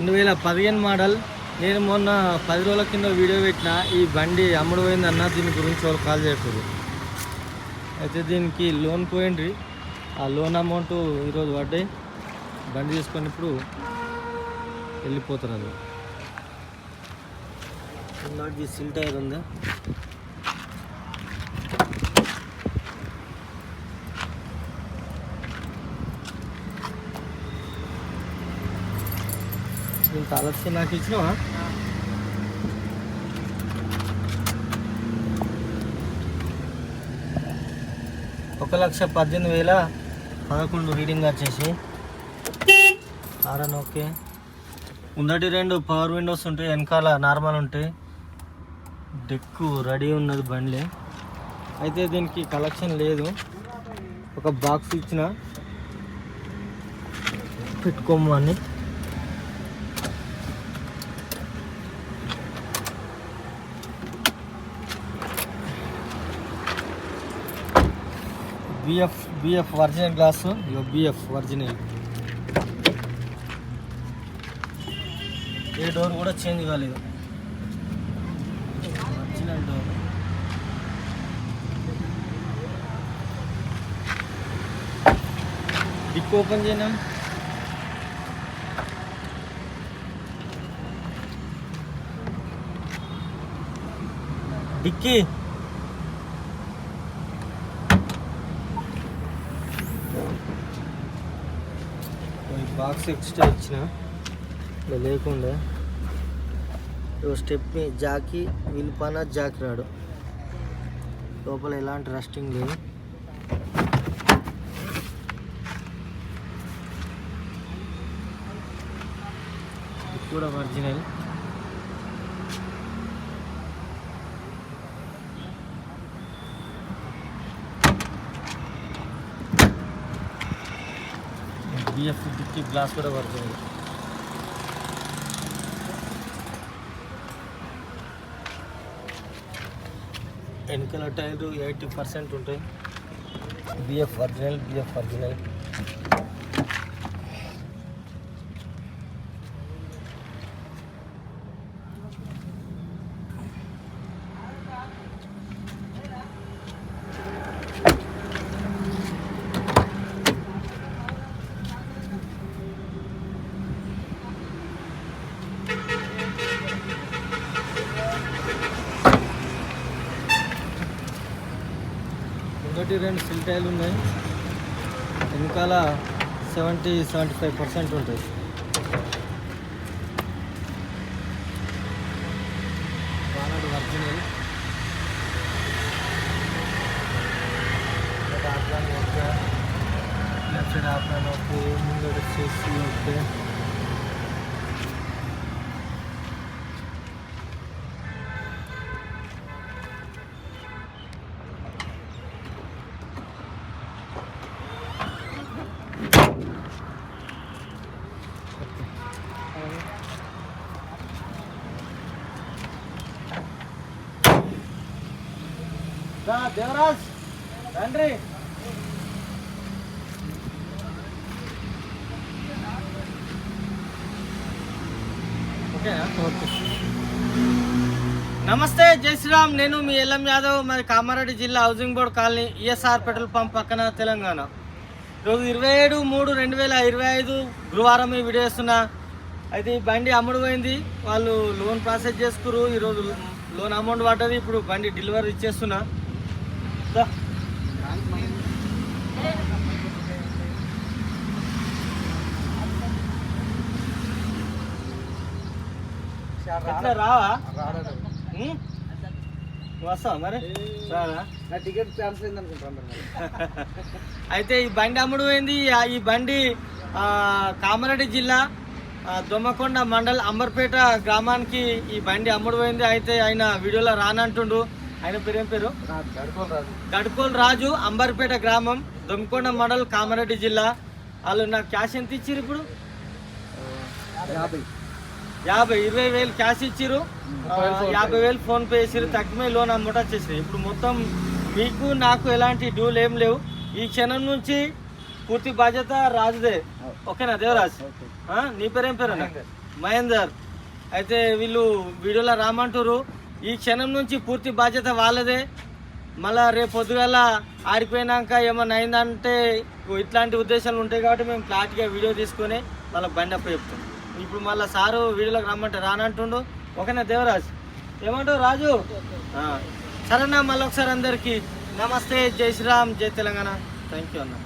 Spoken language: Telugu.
2015 మోడల్. నేను మొన్న 10 రోజుల కింద వీడియో పెట్టిన, ఈ బండి అమ్ముడు పోయిందన్న, దీని గురించి వాళ్ళు కాల్ చేయకూడదు. అయితే దీనికి లోన్ పోయిండ్రి, ఆ లోన్ అమౌంట్ ఈరోజు పడ్డాయి. బండి తీసుకొని ఇప్పుడు వెళ్ళిపోతారు. అది ఈ సిల్ టైర్ ఉంది. దీనికి ఆలోచన నాకు ఇచ్చినావా? $1,18,011 రీడింగ్ వచ్చేసి ఆర్ఎన్ ఓకే. ముందటి 2 పవర్ విండోస్ ఉంటాయి, వెనకాల నార్మల్ ఉంటాయి. డెక్ రెడీ ఉన్నది బండి. అయితే దీనికి కలెక్షన్ లేదు. ఒక బాక్స్ ఇచ్చిన పెట్టుకోమని. BF original glass. BF original. ఏ డోర్ కూడా చేంజ్ కాలేదు, ఒరిజినల్ డోర్. డిక్ ఓపెన్ చేయనా? డిక్కీ బాక్స్ ఎక్స్ట్రా ఇచ్చిన, లేకుండా స్టెప్ని జాకి విల్పాన జాకి రాడు. లోపల ఎలాంటి రస్టింగ్ లేదు. ఇది కూడా ఒరిజినల్. బిఎఫ్ డిక్కీ గ్లాస్ కూడా ఒరిజినల్. వెనకాల టైర్ 80% ఉంటాయి. BF original. ఒకటి 2 సిల్ టైర్లు ఉన్నాయి, వెనకాల 70-75% ఉంటాయి. Bonnet original. Apron okay, left side apron okay, ముందు వచ్చేసి ఓకే. దేవరాజ్ రండి. నమస్తే, జై శ్రీరామ్. నేను మీ ఎల్ఎం యాదవ్, మరి కామారెడ్డి జిల్లా housing board colony, ESR petrol pump పక్కన, తెలంగాణ. ఈరోజు 27/3/2025 గురువారం ఈ వీడియో చేస్తున్నా. అయితే ఈ బండి అమ్ముడు పోయింది, వాళ్ళు లోన్ ప్రాసెస్ చేసుకురు. ఈరోజు లోన్ అమౌంట్ పడ్డది, ఇప్పుడు బండి డెలివరీ ఇచ్చేస్తున్నా. రావా? వస్తావా మరి? టికెట్ క్యాన్సిల్ అయింది అనుకుంటాను. అయితే ఈ బండి అమ్ముడు పోయింది. ఈ బండి కామారెడ్డి జిల్లా దొమ్మకొండ మండల్ అంబర్పేట గ్రామానికి ఈ బండి అమ్ముడు పోయింది. అయితే ఆయన వీడియోలో రానంటుండు. ఆయన పేరు ఏం పేరు? గడ్కోల్ రాజు, అంబర్పేట గ్రామం, దొమ్మకొండ మండల్, కామారెడ్డి జిల్లా. వాళ్ళు నాకు క్యాష్ ఎంత ఇచ్చిర్రు? ఇప్పుడు 20,000 క్యాష్ ఇచ్చిర్రు, 50,000 ఫోన్ పే చేసిర్రు. తక్కువే లోన్ అమౌంట్ వచ్చేసినాయి. ఇప్పుడు మొత్తం మీకు నాకు ఎలాంటి డ్యూలు ఏం లేవు. ఈ క్షణం నుంచి పూర్తి బాధ్యత రాజుదే. ఓకేనా దేవరాజ్? నీ పేరు ఏం పేరు? మహేందర్. అయితే వీళ్ళు వీడియోలో రామంటారు. ఈ క్షణం నుంచి పూర్తి బాధ్యత వాళ్ళదే. మళ్ళీ రేపు పొద్దుగాల ఆడిపోయినాక ఏమన్నా అయిందంటే ఇట్లాంటి ఉద్దేశాలు ఉంటాయి కాబట్టి మేము క్లారిటీగా వీడియో తీసుకొని వాళ్ళకి బండి అప్పు చెప్తాం. ఇప్పుడు మళ్ళీ సారు వీడియోలోకి రమ్మంటే రానంటుండు. ఓకేనా దేవరాజ్, ఏమంటావు రాజు? సరేనా, మళ్ళీ ఒకసారి అందరికీ నమస్తే, జై శ్రీరామ్, జై తెలంగాణ. థ్యాంక్ యూ అన్న.